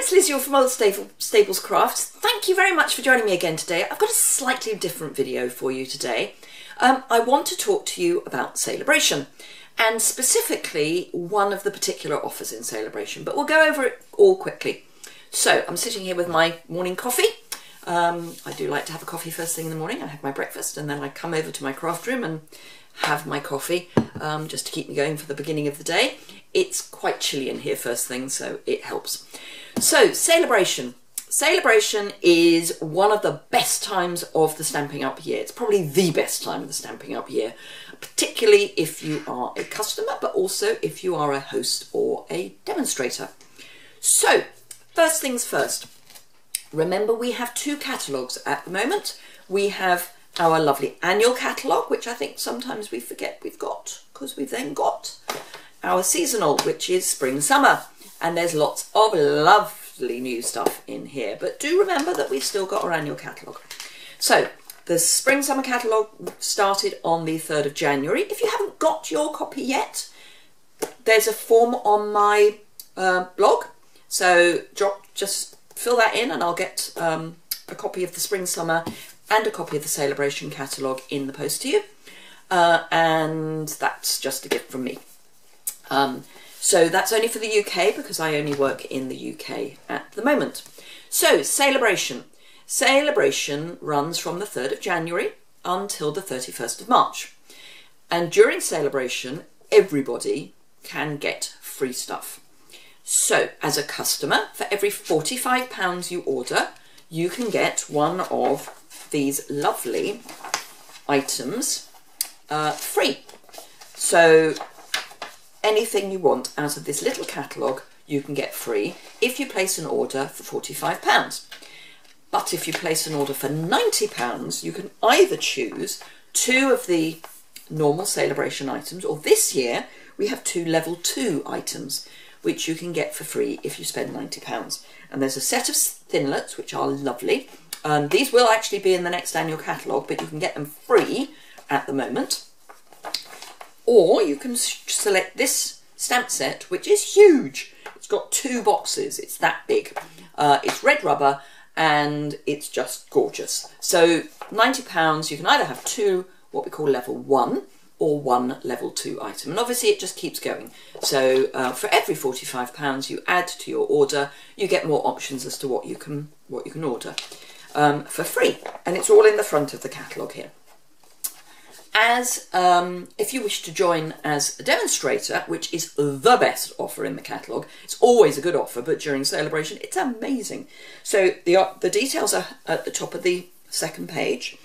it's Liz Yuille from Old Stables Crafts. Thank you very much for joining me again today. I've got a slightly different video for you today. I want to talk to you about Sale-a-Bration, and specifically one of the particular offers in Sale-a-Bration, but we'll go over it all quickly. So I'm sitting here with my morning coffee. I do like to have a coffee first thing in the morning. I have my breakfast and then I come over to my craft room and have my coffee just to keep me going for the beginning of the day. It's quite chilly in here first thing, so it helps. So Sale-a-Bration. Sale-a-Bration is one of the best times of the Stampin' Up year. It's probably the best time of the Stampin' Up year, particularly if you are a customer, but also if you are a host or a demonstrator. So first things first, remember we have two catalogues at the moment. We have our lovely annual catalogue, which I think sometimes we forget we've got, because we've then got our seasonal, which is spring summer, and there's lots of lovely new stuff in here, but do remember that we've still got our annual catalogue. So the spring summer catalogue started on the 3rd of January. If you haven't got your copy yet, there's a form on my blog, so just fill that in and I'll get a copy of the spring summer and a copy of the Sale-a-Bration catalogue in the post to you, and that's just a gift from me. So that's only for the UK because I only work in the UK at the moment. So Sale-a-Bration. Sale-a-Bration runs from the 3rd of January until the 31st of March. And during Sale-a-Bration, everybody can get free stuff. So as a customer, for every £45 you order, you can get one of these lovely items free. So anything you want out of this little catalogue you can get free if you place an order for £45. But if you place an order for £90, you can either choose two of the normal Sale-a-Bration items, or this year we have two level 2 items which you can get for free if you spend £90. And there's a set of thinlets which are lovely. These will actually be in the next annual catalogue, but you can get them free at the moment. Or you can select this stamp set, which is huge. It's got 2 boxes, it's that big. It's red rubber and it's just gorgeous. So £90, you can either have 2 what we call level 1 or 1 level 2 item. And obviously it just keeps going. So for every £45 you add to your order, you get more options as to what you can order for free. And it's all in the front of the catalogue here. As if you wish to join as a demonstrator, which is the best offer in the catalogue, it's always a good offer, but during Sale-a-Bration it's amazing. So the details are at the top of the second page,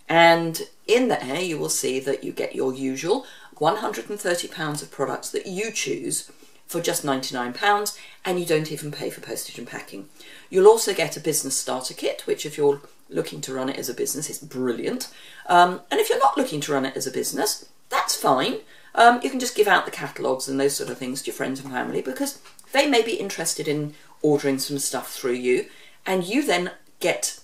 and in there you will see that you get your usual £130 of products that you choose for just £99, and you don't even pay for postage and packing. You'll also get a business starter kit, which if you're looking to run it as a business, it's brilliant. And if you're not looking to run it as a business, that's fine. You can just give out the catalogues and those sort of things to your friends and family, because they may be interested in ordering some stuff through you, and you then get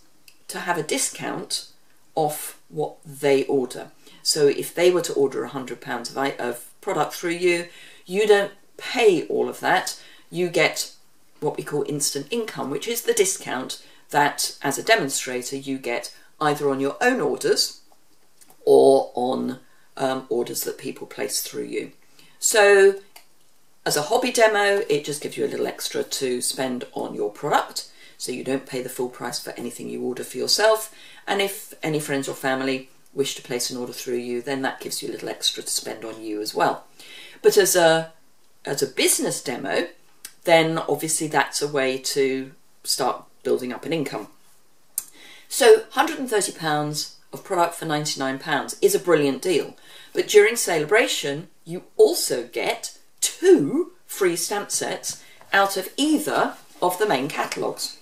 to have a discount off what they order. So if they were to order £100 of product through you, you don't pay all of that. You get what we call instant income, which is the discount that as a demonstrator you get either on your own orders or on orders that people place through you. So as a hobby demo, it just gives you a little extra to spend on your product, so you don't pay the full price for anything you order for yourself. And if any friends or family wish to place an order through you, then that gives you a little extra to spend on you as well. But as a business demo, then obviously that's a way to start building up an income. So £130 of product for £99 is a brilliant deal, but during Sale-a-Bration you also get 2 free stamp sets out of either of the main catalogues.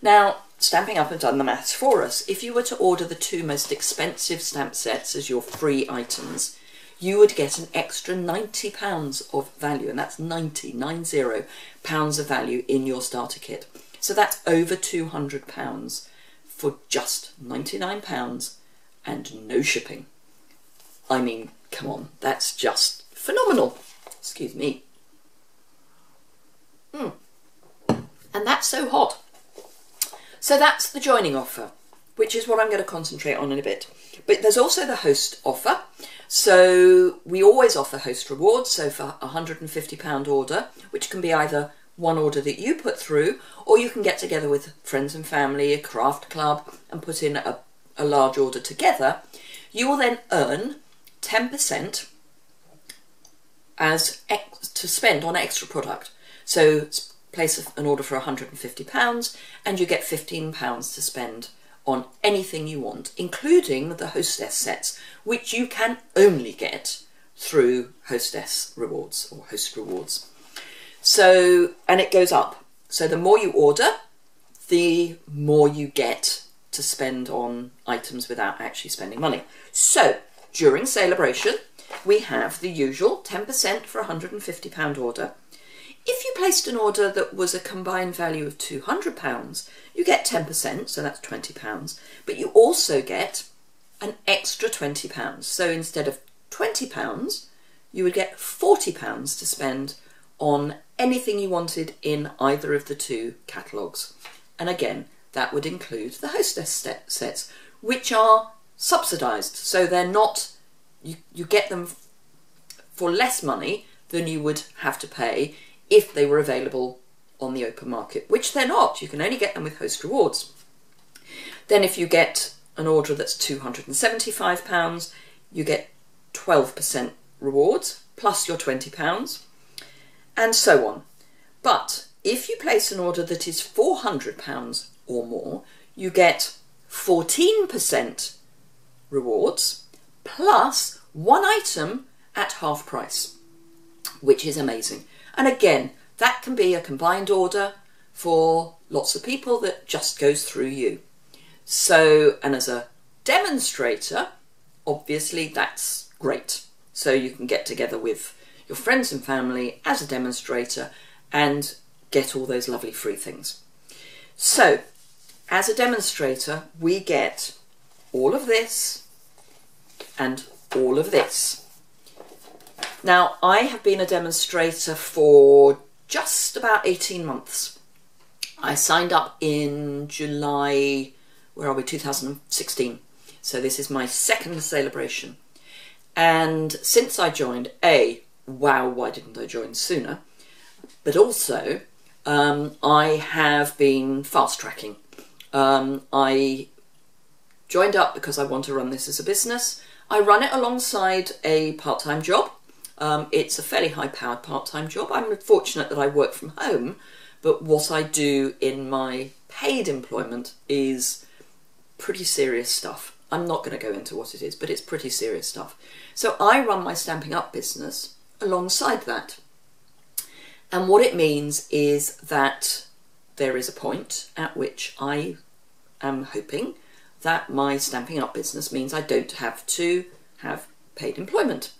Now Stampin' Up have done the maths for us. If you were to order the 2 most expensive stamp sets as your free items, you would get an extra £90 of value, and that's 90 pounds of value in your starter kit. So that's over £200 for just £99 and no shipping. I mean, come on, that's just phenomenal. Excuse me. And that's so hot. So that's the joining offer, which is what I'm going to concentrate on in a bit. But there's also the host offer. So we always offer host rewards. So for a £150 order, which can be either one order that you put through, or you can get together with friends and family, a craft club, and put in a large order together, you will then earn 10% to spend on extra product. So place an order for £150 and you get £15 to spend on anything you want, including the hostess sets, which you can only get through hostess rewards or host rewards. So, and it goes up. So the more you order, the more you get to spend on items without actually spending money. So during Sale-a-Bration, we have the usual 10% for a £150 order. If you placed an order that was a combined value of £200, you get 10%, so that's £20, but you also get an extra £20. So instead of £20, you would get £40 to spend on anything you wanted in either of the two catalogues. And again, that would include the hostess sets, which are subsidised. So they're not, you get them for less money than you would have to pay if they were available on the open market, which they're not. You can only get them with host rewards. Then if you get an order that's £275, you get 12% rewards plus your £20, and so on. But if you place an order that is £400 or more, you get 14% rewards plus one item at half price, which is amazing. And again, that can be a combined order for lots of people that just goes through you. So, and as a demonstrator, obviously that's great. So you can get together with your friends and family as a demonstrator and get all those lovely free things. So, as a demonstrator, we get all of this and all of this. Now, I have been a demonstrator for just about 18 months. I signed up in July, where are we, 2016. So this is my second Sale-a-Bration. And since I joined, wow, why didn't I join sooner? But also, I have been fast-tracking. I joined up because I want to run this as a business. I run it alongside a part-time job. It's a fairly high-powered part-time job. I'm fortunate that I work from home, but what I do in my paid employment is pretty serious stuff. I'm not going to go into what it is, but it's pretty serious stuff. So I run my Stampin' Up business alongside that. And what it means is that there is a point at which I am hoping that my Stampin' Up business means I don't have to have paid employment.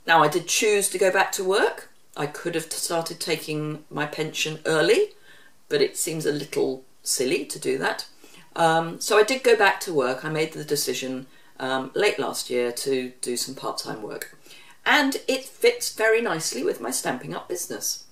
Now, I did choose to go back to work. I could have started taking my pension early, but it seems a little silly to do that. So I did go back to work. I made the decision late last year to do some part-time work. And it fits very nicely with my Stampin' Up business.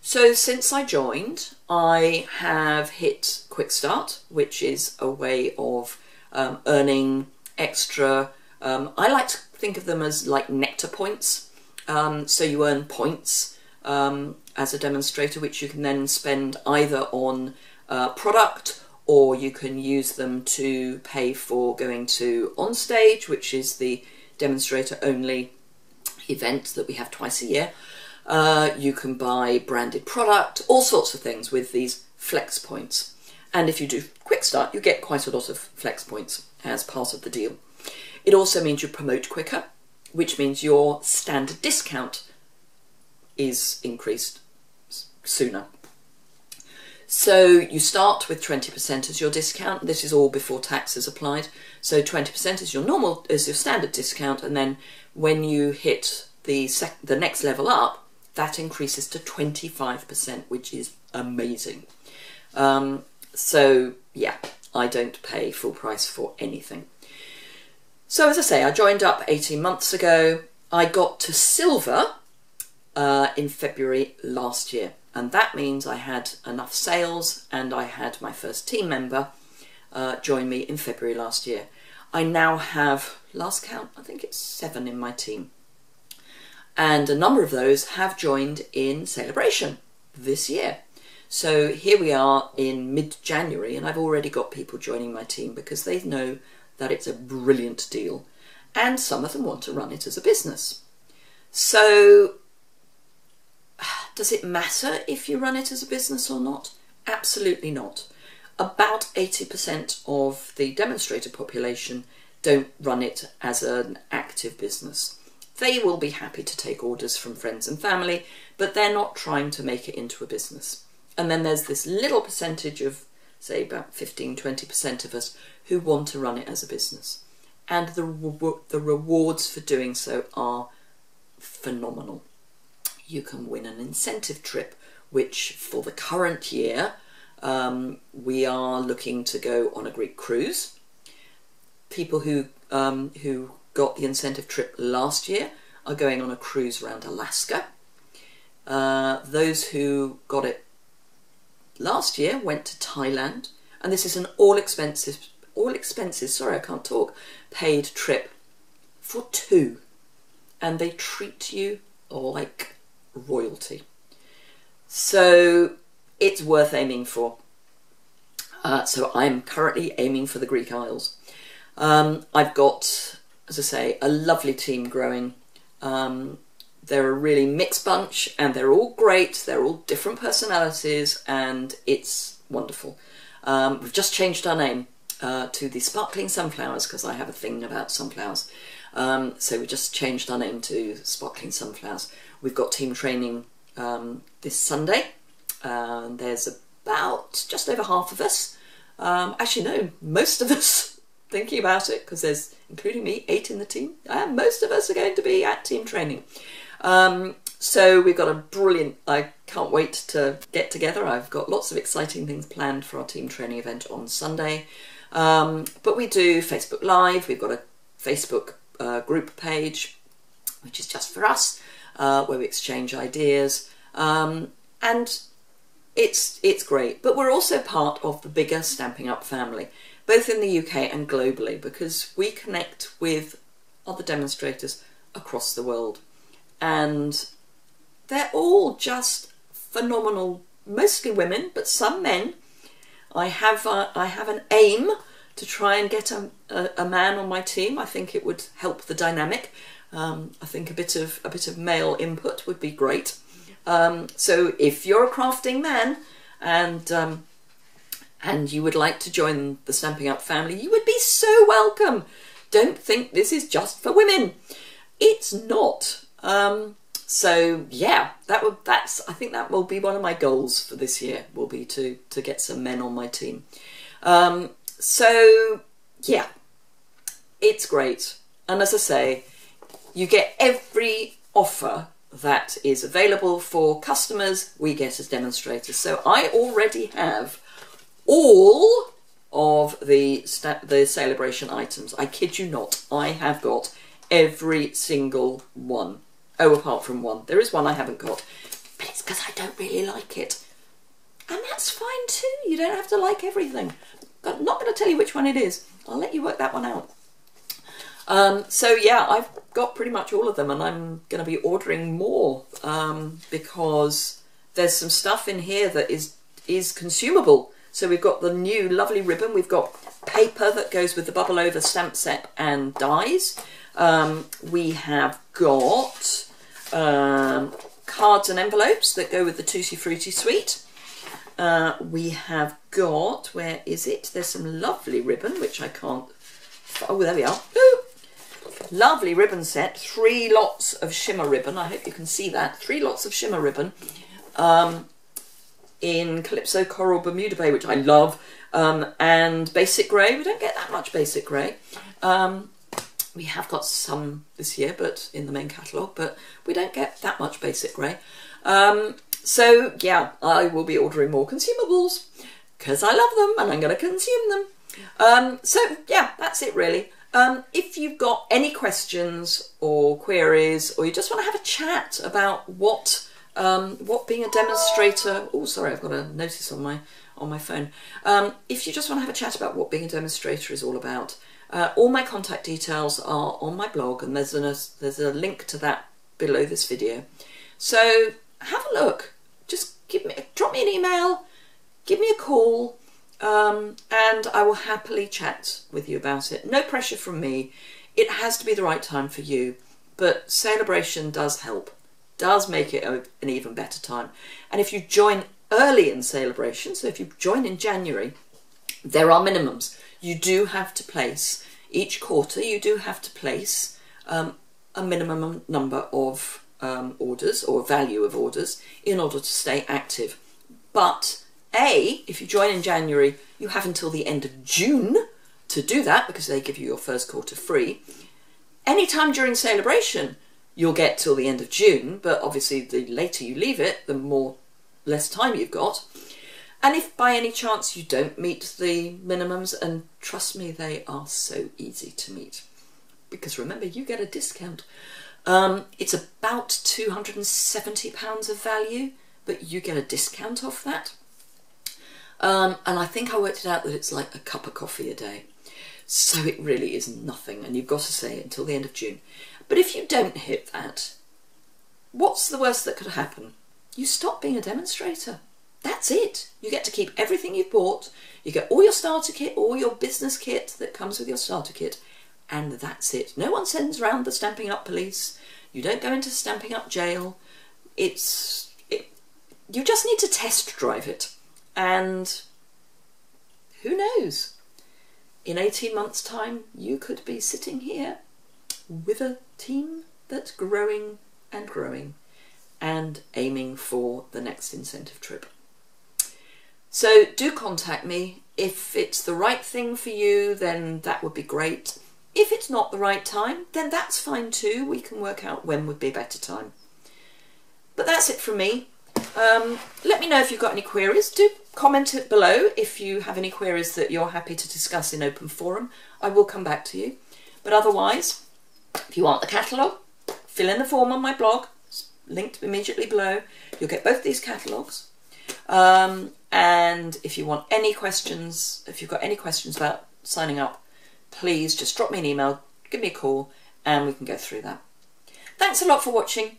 So since I joined, I have hit Quick Start, which is a way of earning extra. I like to think of them as like nectar points. So you earn points as a demonstrator, which you can then spend either on product, or you can use them to pay for going to Onstage, which is the demonstrator only event that we have twice a year. You can buy branded product, all sorts of things with these flex points. And if you do Quick Start, you get quite a lot of flex points as part of the deal. It also means you promote quicker, which means your standard discount is increased sooner. So you start with 20% as your discount. This is all before tax is applied. So 20% is your standard discount, and then when you hit the next level up, that increases to 25%, which is amazing. So yeah, I don't pay full price for anything. So as I say, I joined up 18 months ago. I got to silver in February last year. And that means I had enough sales and I had my first team member join me in February last year. I now have, last count, I think it's 7 in my team. And a number of those have joined in Sale-a-Bration this year. So here we are in mid-January and I've already got people joining my team because they know that it's a brilliant deal and some of them want to run it as a business. So does it matter if you run it as a business or not? Absolutely not. About 80% of the demonstrator population don't run it as an active business. They will be happy to take orders from friends and family, but they're not trying to make it into a business. And then there's this little percentage of, say, about 15–20% of us who want to run it as a business. And the rewards for doing so are phenomenal. You can win an incentive trip, which for the current year, we are looking to go on a Greek cruise. People who got the incentive trip last year are going on a cruise around Alaska. Those who got it last year went to Thailand, and this is an all expenses, sorry I can't talk, paid trip for 2, and they treat you like royalty. So it's worth aiming for. So I'm currently aiming for the Greek Isles. I've got, as I say, a lovely team growing. They're a really mixed bunch and they're all great. They're all different personalities and it's wonderful. We've just changed our name to the Sparkling Sunflowers because I have a thing about sunflowers. So we just changed our name to Sparkling Sunflowers. We've got team training this Sunday. There's about just over half of us. Actually, no, most of us, thinking about it, because there's, including me, 8 in the team. And most of us are going to be at team training. So we've got a brilliant, I can't wait to get together. I've got lots of exciting things planned for our team training event on Sunday. But we do Facebook Live. We've got a Facebook group page, which is just for us, where we exchange ideas. And it's great. But we're also part of the bigger Stampin' Up family, both in the UK and globally, because we connect with other demonstrators across the world. And they're all just phenomenal, mostly women, but some men. I have an aim to try and get a man on my team. I think it would help the dynamic. I think a bit of male input would be great. So if you're a crafting man and you would like to join the Stampin' Up family, you would be so welcome. Don't think this is just for women. It's not. So yeah, I think that will be one of my goals for this year, will be to get some men on my team. So yeah, it's great. And as I say, you get every offer that is available for customers, we get as demonstrators. So I already have all of the Sale-a-Bration items. I kid you not, I have got every single one. Oh, apart from one. There is one I haven't got, but it's because I don't really like it. And that's fine too. You don't have to like everything. I'm not going to tell you which one it is. I'll let you work that one out. So yeah, I've got pretty much all of them and I'm going to be ordering more because there's some stuff in here that is consumable. So we've got the new lovely ribbon. We've got paper that goes with the bubble over stamp set and dies. We have got cards and envelopes that go with the Tutti Frutti suite. We have got, where is it? There's some lovely ribbon, which I can't, oh, there we are. Ooh. Lovely ribbon set, 3 lots of shimmer ribbon. I hope you can see that. 3 lots of shimmer ribbon in Calypso Coral Bermuda Bay, which I love, and basic grey. We don't get that much basic grey. We have got some this year, but in the main catalogue, but we don't get that much basic grey. So yeah, I will be ordering more consumables because I love them and I'm going to consume them. So yeah, that's it really. If you've got any questions or queries, or you just want to have a chat about what what being a demonstrator, oh sorry, I've got a notice on my phone. If you just want to have a chat about what being a demonstrator is all about, all my contact details are on my blog, and there's a link to that below this video. So have a look. Just drop me an email, give me a call, and I will happily chat with you about it. No pressure from me. It has to be the right time for you, but Sale-a-Bration does help, does make it an even better time. And if you join early in Sale-a-Bration, so if you join in January, there are minimums. You do have to place, each quarter you do have to place a minimum number of orders, or value of orders, in order to stay active. But if you join in January, you have until the end of June to do that, because they give you your first quarter free. Anytime during Sale-a-Bration, you'll get till the end of June, but obviously the later you leave it, the less time you've got. And if by any chance you don't meet the minimums, and trust me, they are so easy to meet, because remember, you get a discount. It's about £270 of value, but you get a discount off that. And I think I worked it out that it's like a cup of coffee a day. So it really is nothing, and you've got to stay until the end of June. But if you don't hit that, what's the worst that could happen? You stop being a demonstrator. That's it. You get to keep everything you've bought. You get all your starter kit, all your business kit that comes with your starter kit, and that's it. No one sends round the Stampin' Up police. You don't go into Stampin' Up jail. You just need to test drive it. And who knows? In 18 months' time, you could be sitting here with a team that's growing and growing and aiming for the next incentive trip. So do contact me. If it's the right thing for you, then that would be great. If it's not the right time, then that's fine too. We can work out when would be a better time. But that's it from me. Let me know if you've got any queries. Do comment it below if you have any queries that you're happy to discuss in open forum. I will come back to you. But otherwise, if you want the catalogue, fill in the form on my blog. It's linked immediately below. You'll get both these catalogues. And if you want any questions, if you've got any questions about signing up, please just drop me an email, give me a call, and we can go through that. Thanks a lot for watching.